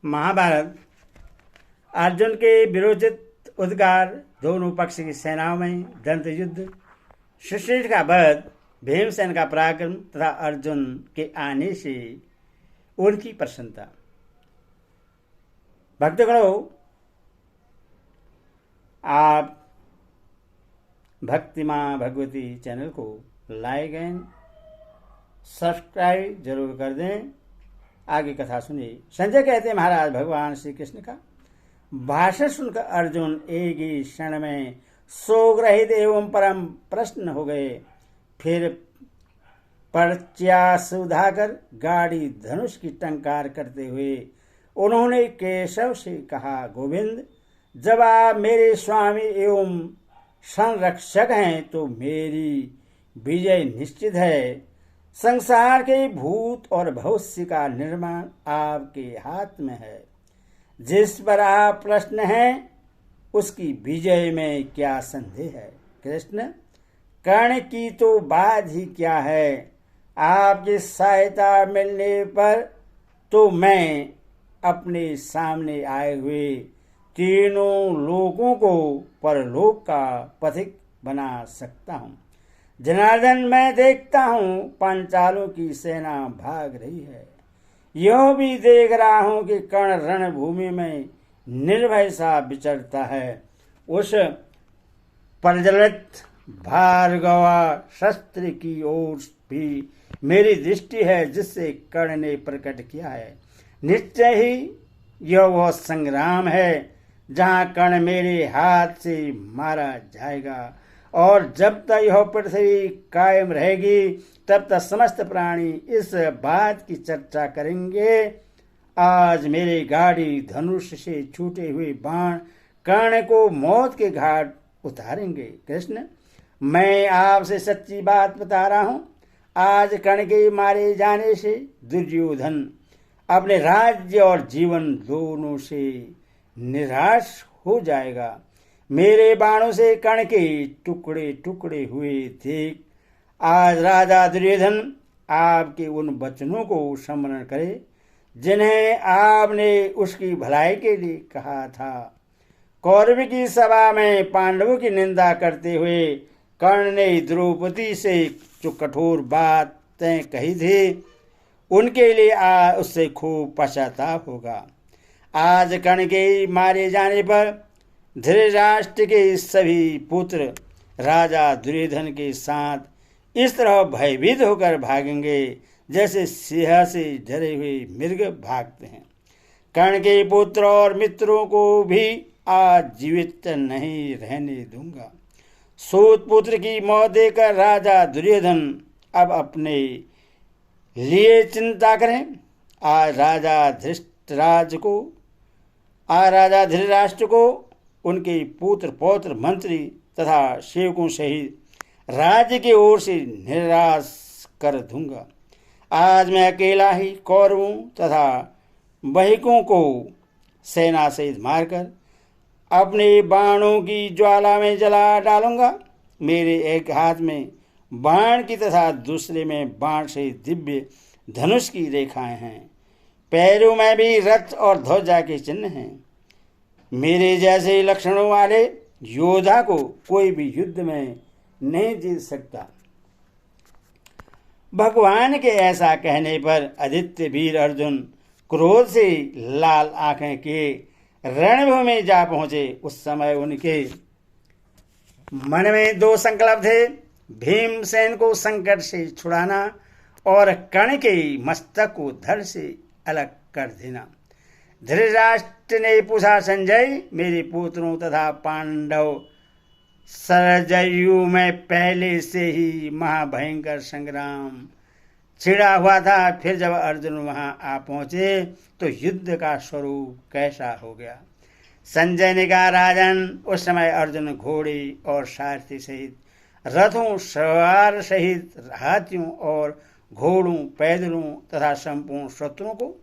महाभारत। अर्जुन के विरोचित उद्गार, दोनों पक्ष की सेनाओं में दंत युद्ध, सुशील का वध, भीमसेन का पराक्रम तथा अर्जुन के आने से उनकी प्रसन्नता। भक्तगणों, आप भक्ति माँ भगवती चैनल को लाइक एंड सब्सक्राइब जरूर कर दें। आगे कथा सुनिए। संजय कहते हैं, महाराज भगवान श्री कृष्ण का भाषण सुनकर अर्जुन एक ही क्षण में शोकरहित एवं परम प्रसन्न हो गए। फिर पर्च्यास उठाकर गाड़ी धनुष की टंकार करते हुए उन्होंने केशव से कहा, गोविंद, जब आप मेरे स्वामी एवं संरक्षक हैं तो मेरी विजय निश्चित है। संसार के भूत और भविष्य का निर्माण आपके हाथ में है। जिस पर आप प्रश्न हैं उसकी विजय में क्या संदेह है। कृष्ण, कर्ण की तो बात ही क्या है। आपकी सहायता मिलने पर तो मैं अपने सामने आए हुए तीनों लोकों को परलोक का पथिक बना सकता हूँ। जनार्दन, मैं देखता हूँ पांचालों की सेना भाग रही है। यह भी देख रहा हूँ कि कर्ण रणभूमि में निर्भय सा विचरता है। उस प्रज्वलित भार्गवा शस्त्र की ओर भी मेरी दृष्टि है जिससे कर्ण ने प्रकट किया है। निश्चय ही यह वह संग्राम है जहाँ कर्ण मेरे हाथ से मारा जाएगा, और जब तक यह पृथ्वी कायम रहेगी तब तक समस्त प्राणी इस बात की चर्चा करेंगे। आज मेरी गाड़ी धनुष से छूटे हुए बाण कर्ण को मौत के घाट उतारेंगे। कृष्ण, मैं आपसे सच्ची बात बता रहा हूँ। आज कर्ण के मारे जाने से दुर्योधन अपने राज्य और जीवन दोनों से निराश हो जाएगा। मेरे बाणों से कर्ण के टुकड़े टुकड़े हुए देख आज राजा दुर्योधन आपके उन वचनों को स्मरण करे जिन्हें आपने उसकी भलाई के लिए कहा था। कौरव की सभा में पांडवों की निंदा करते हुए कर्ण ने द्रौपदी से जो कठोर बातें कही थी उनके लिए आज उससे खूब पश्चाताप होगा। आज कर्ण के मारे जाने पर धृतराष्ट्र के सभी पुत्र राजा दुर्योधन के साथ इस तरह भयभीत होकर भागेंगे जैसे सिंह से डरे हुए मृग भागते हैं। कर्ण के पुत्र और मित्रों को भी आज जीवित नहीं रहने दूंगा। सूत पुत्र की मौत देकर राजा दुर्योधन अब अपने लिए चिंता करें। आज राजा धृतराष्ट्र को उनके पुत्र पौत्र मंत्री तथा सेवकों सहित राज्य की ओर से निराश कर दूंगा। आज मैं अकेला ही कौरवों तथा बहिकों को सेना सहित मारकर अपने बाणों की ज्वाला में जला डालूंगा। मेरे एक हाथ में बाण की तथा दूसरे में बाण से दिव्य धनुष की रेखाएं हैं। पैरों में भी रथ और ध्वजा के चिन्ह हैं। मेरे जैसे लक्षणों वाले योद्धा को कोई भी युद्ध में नहीं जीत सकता। भगवान के ऐसा कहने पर आदित्य वीर अर्जुन क्रोध से लाल आंखें किए रणभूमि जा पहुंचे। उस समय उनके मन में दो संकल्प थे, भीमसेन को संकट से छुड़ाना और कर्ण के मस्तक को धड़ से अलग कर देना। धृतराष्ट्र ने पूछा, संजय, मेरे पुत्रों तथा पांडव सरजयू में पहले से ही महाभयंकर संग्राम छिड़ा हुआ था। फिर जब अर्जुन वहां आ पहुंचे तो युद्ध का स्वरूप कैसा हो गया। संजय ने कहा, राजन, उस समय अर्जुन घोड़े और सारथी सहित रथों सवार सहित हाथियों और घोड़ों पैदलों तथा संपूर्ण शत्रुओं को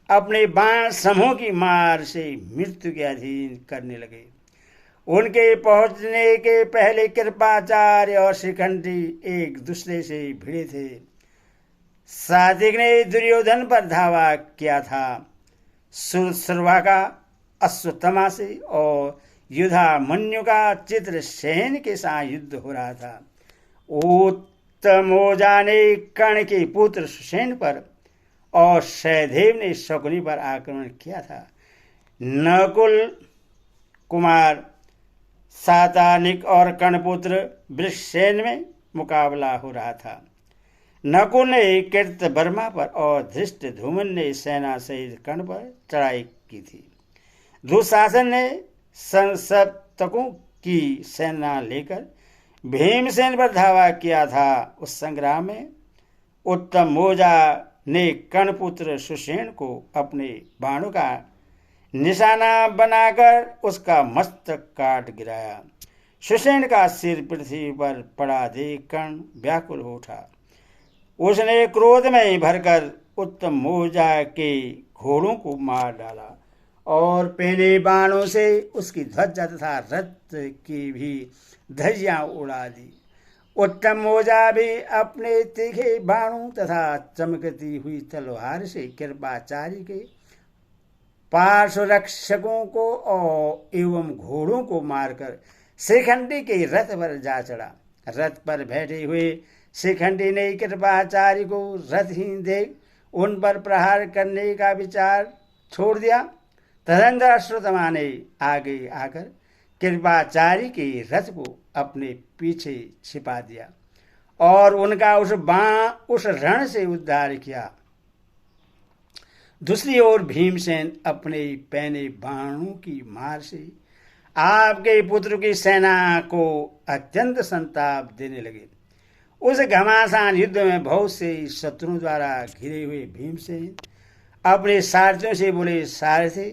अपने बाण समूह की मार से मृत्यु के अधीन करने लगे। उनके पहुंचने के पहले कृपाचार्य और शिखंडी एक दूसरे से भिड़े थे। सात्विक ने दुर्योधन पर धावा किया था। सुरवा का अश्वत्थामा से और युधामन्यु का चित्रसेन के साथ युद्ध हो रहा था। उत्तमोजा ने कर्ण के पुत्र सुसेन पर और सहदेव ने शकुनी पर आक्रमण किया था। नकुल कुमार सातानिक और कर्णपुत्र वृषसेन में मुकाबला हो रहा था। नकुल ने कृतवर्मा पर और धृष्टद्युम्न ने सेना सहित कर्ण पर चढ़ाई की थी। दुशासन ने संसप्तकों की सेना लेकर भीमसेन पर धावा किया था। उस संग्राम में उत्तमोजा ने कर्णपुत्र सुसेन को अपने बाणों का निशाना बनाकर उसका मस्तक काट गिराया। सुसेन का सिर पृथ्वी पर पड़ा देख कर्ण व्याकुल हो उठा। उसने क्रोध में भरकर उत्तमोजा के घोड़ों को मार डाला और पहने बाणों से उसकी ध्वजा तथा रथ की भी धज्जियां उड़ा दी। उत्तमोजा भी अपने तीखे बाणों तथा चमकती हुई तलवार से कृपाचार्य के पार्श्वरक्षकों को और एवं घोड़ों को मारकर शिखंडी के रथ पर जा चढ़ा। रथ पर बैठे हुए शिखंडी ने कृपाचार्य को रथहीन देख उन पर प्रहार करने का विचार छोड़ दिया। तदंतर अश्वत्थामा ने आगे आकर कृपाचार्य के रथ को अपने पीछे छिपा दिया और उनका उस रण से उद्धार किया। दूसरी ओर भीमसेन अपने पहने बाणों की मार से आपके पुत्र की सेना को अत्यंत संताप देने लगे। उस घमासान युद्ध में बहुत से शत्रुओं द्वारा घिरे हुए भीमसेन अपने सारथियों से बोले, सारथी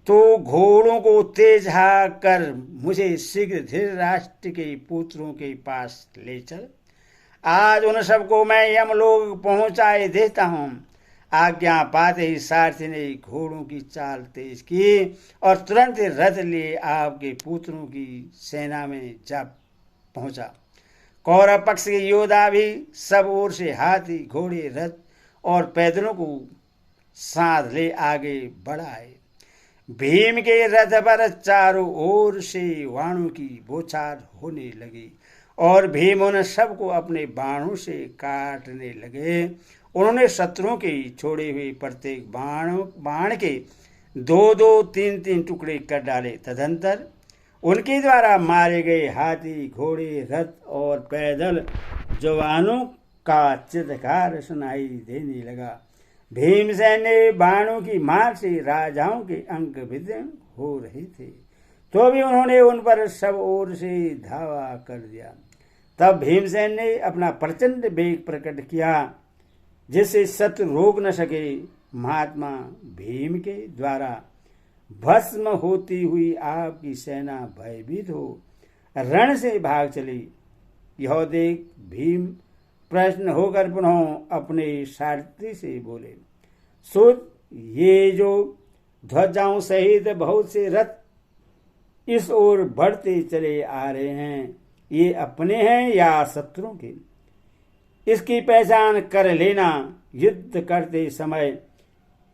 तो घोड़ों को तेज हाँक कर मुझे शीघ्र धृतराष्ट्र के पुत्रों के पास ले चल। आज उन सबको मैं यमलोक पहुंचाए देता हूँ। आज्ञा पाते ही सारथी ने घोड़ों की चाल तेज की और तुरंत रथ लिए आपके पुत्रों की सेना में जा पहुंचा। कौरव पक्ष के योद्धा भी सब ओर से हाथी, घोड़े, रथ और पैदलों को साथ ले आगे बढ़ाए। भीम के रथ पर चारों ओर से वाणों की बौछार होने लगी और भीम उन सबको अपने बाणों से काटने लगे। उन्होंने शत्रुओं के छोड़े हुए प्रत्येक बाण के 2-2, 3-3 टुकड़े कर डाले। तदंतर उनके द्वारा मारे गए हाथी, घोड़े, रथ और पैदल जवानों का चित्कार सुनाई देने लगा। भीमसेन ने बाणों की मार से राजाओं के अंग विदीर्ण हो रहे थे, तो भी उन्होंने उन पर सब ओर से धावा कर दिया। तब भीमसेन ने अपना प्रचंड वेग प्रकट किया, जिससे शत्रु रोक न सके। महात्मा भीम के द्वारा भस्म होती हुई आपकी सेना भयभीत हो रण से भाग चली। यह देख भीम प्रश्न होकर पुनः अपने सारथी से बोले, सुध, ये जो ध्वजाओं सहित बहुत से रथ इस ओर बढ़ते चले आ रहे हैं, ये अपने हैं या शत्रुओं के? इसकी पहचान कर लेना। युद्ध करते समय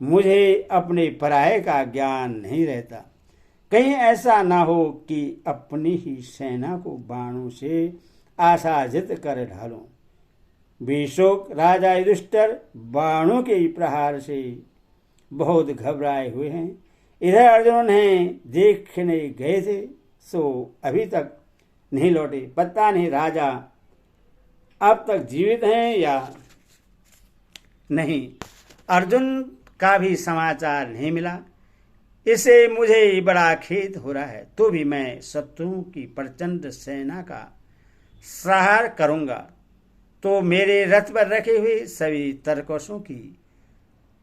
मुझे अपने पराये का ज्ञान नहीं रहता। कहीं ऐसा ना हो कि अपनी ही सेना को बाणों से आसाजित कर ढालूं। भीष्मक राजा युधिष्ठिर बाणों के प्रहार से बहुत घबराए हुए हैं। इधर अर्जुन हैं देखने गए थे, सो अभी तक नहीं लौटे। पता नहीं राजा अब तक जीवित हैं या नहीं। अर्जुन का भी समाचार नहीं मिला। इससे मुझे बड़ा खेद हो रहा है। तो भी मैं शत्रुओं की प्रचंड सेना का संहार करूंगा। तो मेरे रथ पर रखे हुए सभी तरकसों की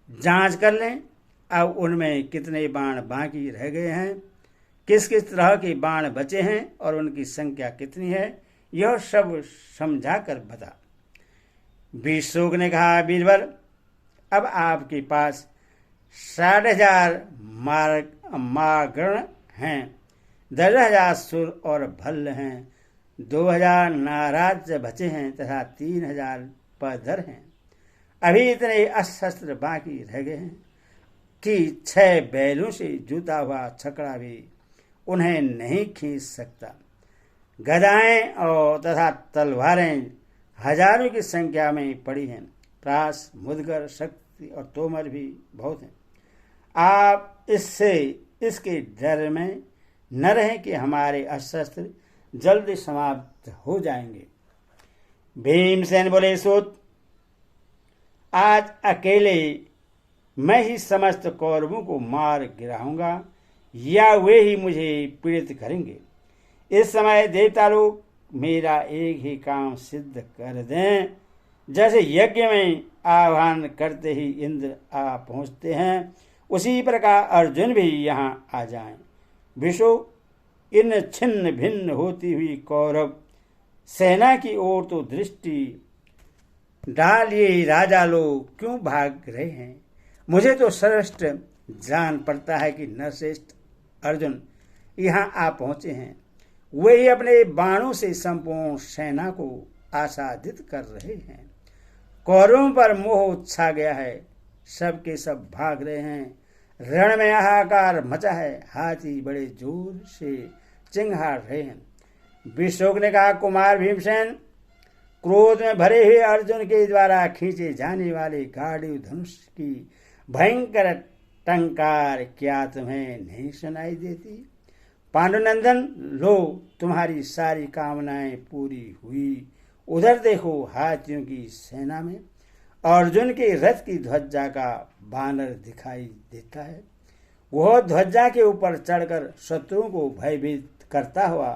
जांच कर लें। अब उनमें कितने बाण बाकी रह गए हैं, किस किस तरह के बाण बचे हैं और उनकी संख्या कितनी है, यह सब समझा कर बता। भीष्मक ने कहा, वीरवर, अब आपके पास 60,000 मागण हैं, 10,000 सुर और भल्ल हैं, 2,000 नाराज बचे हैं तथा 3,000 पधर हैं। अभी इतने अस्त्र बाकी रह गए हैं। कि 6 बैलों से जुता हुआ छकड़ा भी उन्हें नहीं खींच सकता। गदाएं और तथा तलवारें हजारों की संख्या में पड़ी हैं। प्रास, मुदगर, शक्ति और तोमर भी बहुत हैं। आप इसके डर में न रहें कि हमारे अस्त्र जल्दी समाप्त हो जाएंगे। भीमसेन बोले, सूत, आज अकेले मैं ही समस्त कौरवों को मार गिराऊंगा या वे ही मुझे पीड़ित करेंगे। इस समय देवता लोग मेरा एक ही काम सिद्ध कर दें। जैसे यज्ञ में आह्वान करते ही इंद्र आ पहुंचते हैं, उसी प्रकार अर्जुन भी यहाँ आ जाएं। विशो, इन छिन्न भिन्न होती हुई कौरव सेना की ओर तो दृष्टि डालिए। राजा लोग क्यों भाग रहे हैं? मुझे तो स्पष्ट जान पड़ता है कि नरश्रेष्ठ अर्जुन यहाँ आ पहुंचे हैं। वे ही अपने बाणों से संपूर्ण सेना को आसादित कर रहे हैं। कौरवों पर मोह छा गया है, सब के सब भाग रहे हैं। रण में हाहाकार मचा है, हाथी बड़े जोर से चिंघाड़ रहे हैं। विशोक ने कहा, कुमार भीमसेन, क्रोध में भरे हुए अर्जुन के द्वारा खींचे जाने वाले गाड़ी धनुष की भयंकर टंकार क्या तुम्हें नहीं सुनाई देती? पांडुनंदन, लो तुम्हारी सारी कामनाएं पूरी हुई। उधर देखो, हाथियों की सेना में अर्जुन के रथ की ध्वजा का बानर दिखाई देता है। वह ध्वजा के ऊपर चढ़कर शत्रुओं को भयभीत करता हुआ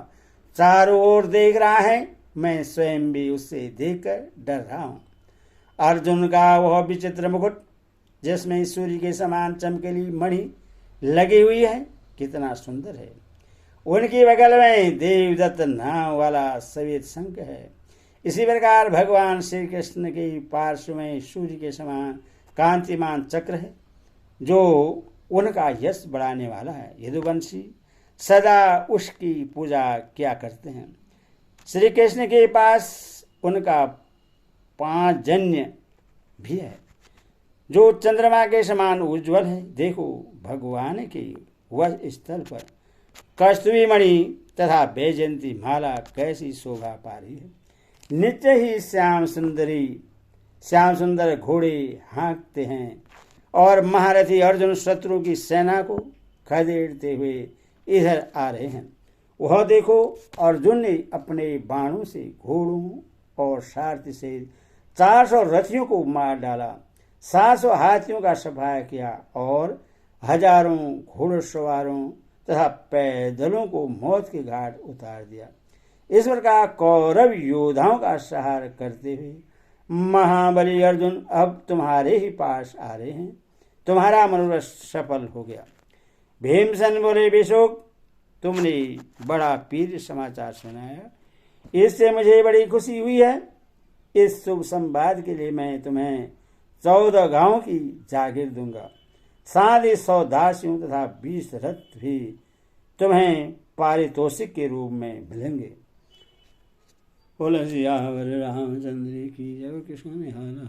चारों ओर देख रहा है। मैं स्वयं भी उससे देखकर डर रहा हूं। अर्जुन का वह विचित्र मुकुट, जिसमें सूर्य के समान चमकीली मणि लगी हुई है, कितना सुंदर है। उनकी बगल में देवदत्त नाम वाला श्वेत शंख है। इसी प्रकार भगवान श्री कृष्ण के पार्श्व में सूर्य के समान कांतिमान चक्र है, जो उनका यश बढ़ाने वाला है। यदुवंशी सदा उसकी पूजा क्या करते हैं। श्री कृष्ण के पास उनका पांचजन्य भी है, जो चंद्रमा के समान उज्ज्वल है। देखो, भगवान के वह स्थल पर कस्तूरी मणि तथा बैजयंती माला कैसी शोभा पा रही है। नित्य ही श्याम सुंदर घोड़े हाँकते हैं और महारथी अर्जुन शत्रु की सेना को खदेड़ते हुए इधर आ रहे हैं। वह देखो, अर्जुन ने अपने बाणों से घोड़ों और सारथी से 400 रथियों को मार डाला, 700 हाथियों का सफाया किया और हजारों घोड़सवारों तथा पैदलों को मौत के घाट उतार दिया। इस प्रकार कौरव योद्धाओं का सहार करते हुए महाबली अर्जुन अब तुम्हारे ही पास आ रहे हैं। तुम्हारा मनोरथ सफल हो गया। भीमसेन बोले, विशोक, तुमने बड़ा पीर समाचार सुनाया, इससे मुझे बड़ी खुशी हुई है। इस शुभ संवाद के लिए मैं तुम्हें 14 गांवों की जागीर दूंगा। साथ ही 100 दासियों तथा 20 रथ भी तुम्हें पारितोषिक के रूप में मिलेंगे। बोलो सियावर रामचंद्र की जय। कृष्ण निहारा।